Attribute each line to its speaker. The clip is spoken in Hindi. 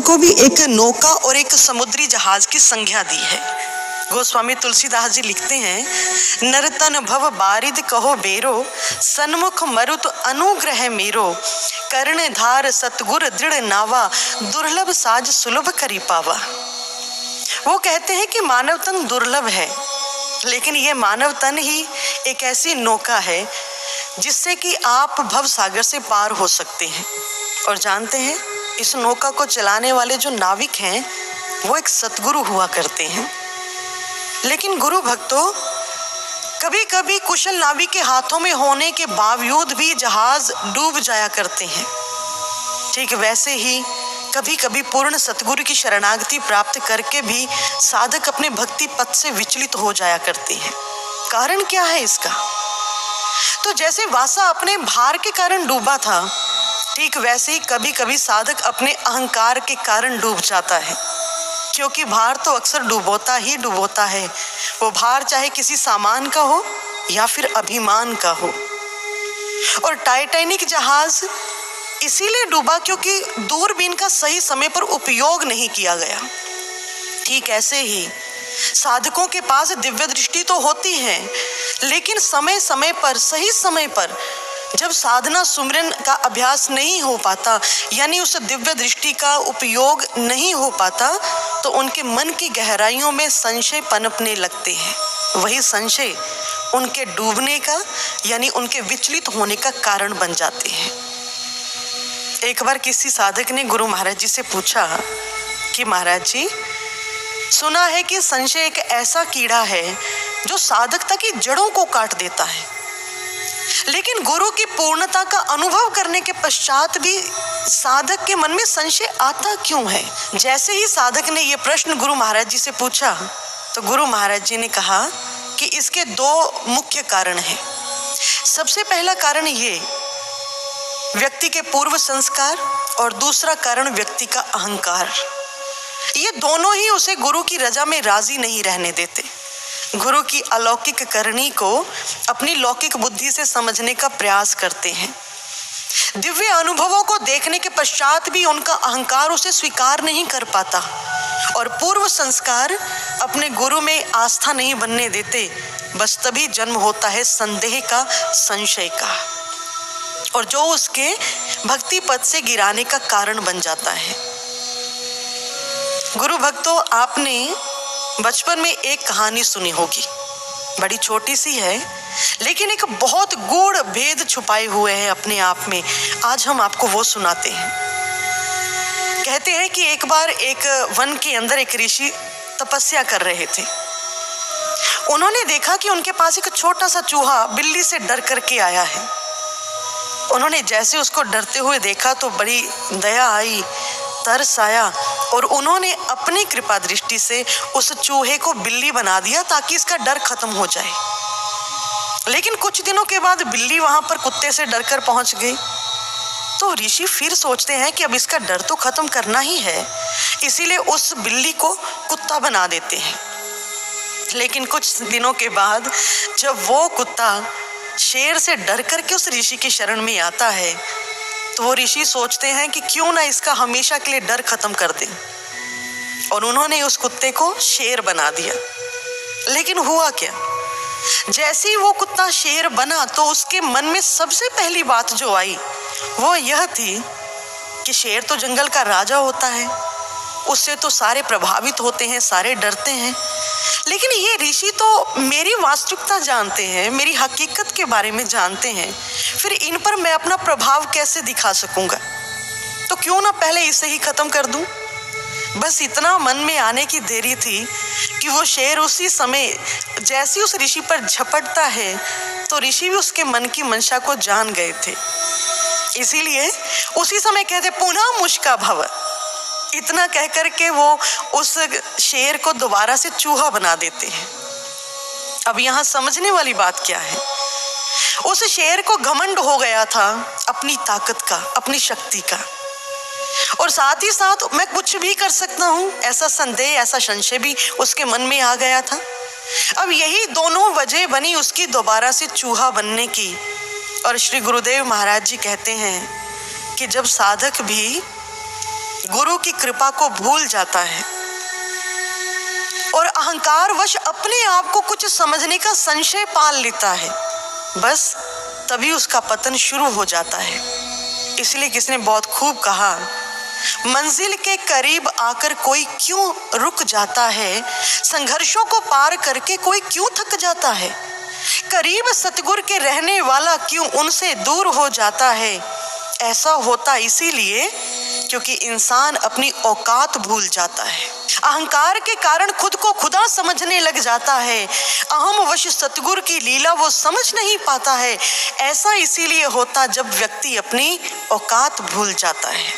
Speaker 1: को भी एक नौका और एक समुद्री जहाज की संज्ञा दी है। गोस्वामी तुलसीदास जी लिखते हैं, नरतन भव बारिद कहो बेरो, सन्मुख मरुत अनुग्रह मेरो, कर्णधार सतगुर दृढ़ नावा, दुर्लभ साज सुलभ करी पावा। वो कहते हैं कि मानव तन दुर्लभ है, लेकिन ये मानव तन ही एक ऐसी नौका है जिससे कि आप भव सागर से पार हो सकते हैं। और जानते हैं, इस नौका को चलाने वाले जो नाविक हैं वो एक सतगुरु हुआ करते हैं। लेकिन गुरु भक्तों, कभी कभी कुशल नाविक के हाथों में होने के बावजूद भी जहाज डूब जाया करते हैं। ठीक वैसे ही कभी कभी पूर्ण सतगुरु की शरणागति प्राप्त करके भी साधक अपने भक्ति पथ से विचलित हो जाया करते हैं। कारण क्या है इसका? तो जैसे वासा अपने भार के कारण डूबा था, ठीक वैसे ही कभी कभी साधक अपने अहंकार के कारण डूब जाता है, क्योंकि भार तो अक्सर डुबोता ही डुबोता है। वो भार चाहे किसी सामान का हो या फिर अभिमान का हो। और टाइटैनिक जहाज इसीलिए डूबा क्योंकि दूरबीन का सही समय पर उपयोग नहीं किया गया। ठीक ऐसे ही साधकों के पास दिव्य दृष्टि तो होती है, लेकिन समय समय पर, सही समय पर जब साधना सुमिरन का अभ्यास नहीं हो पाता, यानी उस दिव्य दृष्टि का उपयोग नहीं हो पाता, तो उनके मन की गहराइयों में संशय पनपने लगते हैं। वही संशय उनके डूबने का, यानी उनके विचलित होने का कारण बन जाते हैं। एक बार किसी साधक ने गुरु महाराज जी से पूछा कि महाराज जी, सुना है कि संशय एक ऐसा कीड़ा है जो साधकता की जड़ों को काट देता है, लेकिन गुरु की पूर्णता का अनुभव करने के पश्चात भी साधक के मन में संशय आता क्यों है? जैसे ही साधक ने यह प्रश्न गुरु महाराज जी से पूछा, तो गुरु महाराज जी ने कहा कि इसके दो मुख्य कारण हैं। सबसे पहला कारण ये, व्यक्ति के पूर्व संस्कार, और दूसरा कारण व्यक्ति का अहंकार। ये दोनों ही उसे गुरु की रजा में राजी नहीं रहने देते। गुरु की अलौकिक करनी को अपनी लौकिक बुद्धि से समझने का प्रयास करते हैं। दिव्य अनुभवों को देखने के पश्चात भी उनका अहंकार उसे स्वीकार नहीं कर पाता, और पूर्व संस्कार अपने गुरु में आस्था नहीं बनने देते। बस तभी जन्म होता है संदेह का, संशय का, और जो उसके भक्ति पथ से गिराने का कारण बन जाता है। गुरु भक्तों, आपने बचपन में एक कहानी सुनी होगी, बड़ी छोटी सी है, लेकिन एक बहुत गूढ़ भेद छुपाए हुए हैं अपने आप में। आज हम आपको वो सुनाते हैं। कहते हैं कि एक बार एक वन के अंदर एक ऋषि तपस्या कर रहे थे। उन्होंने देखा कि उनके पास एक छोटा सा चूहा बिल्ली से डर करके आया है। उन्होंने जैसे उसको डरते हुए देखा तो बड़ी दया आई, तरस आया, और उन्होंने अपनी कृपा दृष्टि से उस चूहे को बिल्ली बना दिया ताकि इसका डर खत्म हो जाए। लेकिन कुछ दिनों के बाद बिल्ली वहां पर कुत्ते से डरकर पहुंच गई। तो ऋषि फिर सोचते हैं कि अब इसका डर तो खत्म करना ही है, इसीलिए उस बिल्ली को कुत्ता बना देते हैं। लेकिन कुछ दिनों के बाद जब वो कुत्ता शेर से डर करके उस ऋषि की शरण में आता है, तो वो ऋषि सोचते हैं कि क्यों ना इसका हमेशा के लिए डर खत्म कर दें, और उन्होंने उस कुत्ते को शेर बना दिया। लेकिन हुआ क्या, जैसे ही वो कुत्ता शेर बना तो उसके मन में सबसे पहली बात जो आई वो यह थी कि शेर तो जंगल का राजा होता है, उससे तो सारे प्रभावित होते हैं, सारे डरते हैं। लेकिन ये ऋषि तो मेरी वास्तविकता जानते हैं, मेरी हकीकत के बारे में जानते हैं, फिर इन पर मैं अपना प्रभाव कैसे दिखा सकूंगा? तो क्यों ना पहले इसे ही खत्म कर दूं। बस इतना मन में आने की देरी थी कि वो शेर उसी समय जैसे उस ऋषि पर झपटता है, तो ऋषि भी उसके मन की मंशा को जान गए थे। इसीलिए उसी समय कहते पुनः मुष्का भव, इतना कहकर के वो उस शेर को दोबारा से चूहा बना देते हैं। अब यहाँ समझने वाली बात क्या है, उस शेर को घमंड हो गया था अपनी ताकत का, अपनी शक्ति का, और साथ ही साथ मैं कुछ भी कर सकता हूँ ऐसा संदेह, ऐसा संशय भी उसके मन में आ गया था। अब यही दोनों वजह बनी उसकी दोबारा से चूहा बनने की। और श्री गुरुदेव महाराज जी कहते हैं कि जब साधक भी गुरु की कृपा को भूल जाता है और अहंकारवश अपने आप को कुछ समझने का संशय पाल लेता है, बस तभी उसका पतन शुरू हो जाता है। इसलिए किसने बहुत खूब कहा, मंजिल के करीब आकर कोई क्यों रुक जाता है, संघर्षों को पार करके कोई क्यों थक जाता है, करीब सतगुरु के रहने वाला क्यों उनसे दूर हो जाता है। ऐसा होता इसीलिए क्योंकि इंसान अपनी औकात भूल जाता है, अहंकार के कारण खुद को खुदा समझने लग जाता है, अहम वश सतगुरु की लीला वो समझ नहीं पाता है। ऐसा इसीलिए होता जब व्यक्ति अपनी औकात भूल जाता है।